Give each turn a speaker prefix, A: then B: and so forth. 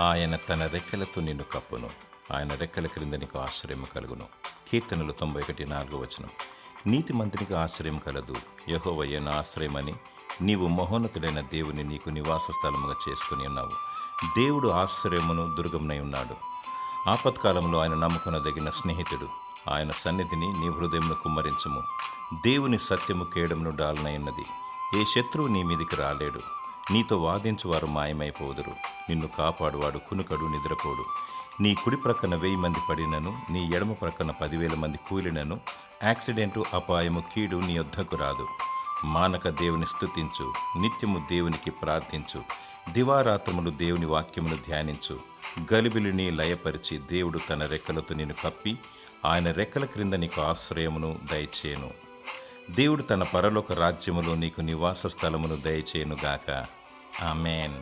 A: ఆయన తన రెక్కలతో నిన్ను కప్పును, ఆయన రెక్కల క్రింద నీకు ఆశ్రయం కలుగును. కీర్తనలు 91:4. నీతిమంతునికి ఆశ్రయం కలదు, యెహోవాయే నా ఆశ్రయమని నీవు మహోన్నతుడైన దేవుని నీకు నివాస స్థలముగా చేసుకుని ఉన్నావు. దేవుడు ఆశ్రయమును దుర్గమునై ఉన్నాడు. ఆపత్కాలంలో ఆయన నమ్ముకొనదగిన స్నేహితుడు. ఆయన సన్నిధిని నీ హృదయమును కుమ్మరించుము. దేవుని సత్యము కేడమును డాలనైనది. ఏ శత్రువు నీ మీదికి రాలేడు. నీతో వాదించువారు మాయమైపోదురు. నిన్ను కాపాడువాడు కునుకడు, నిద్రపోడు. నీ కుడి ప్రక్కన 1000 మంది పడినను, నీ ఎడమ ప్రక్కన 10,000 మంది కూలినను, యాక్సిడెంటు, అపాయము, కీడు నీ యొద్దకు రాదు. మానక దేవుని స్తుతించు, నిత్యము దేవునికి ప్రార్థించు. దివారాత్రములు దేవుని వాక్యమును ధ్యానించు. గలిబిలిని లయపరిచి దేవుడు తన రెక్కలతో నిన్ను కప్పి ఆయన రెక్కల క్రింద నీకు ఆశ్రయమును దయచేయును. దేవుడు తన పరలోక రాజ్యములో నీకు నివాస స్థలమును దయచేయునుగాక. ఆమేన్.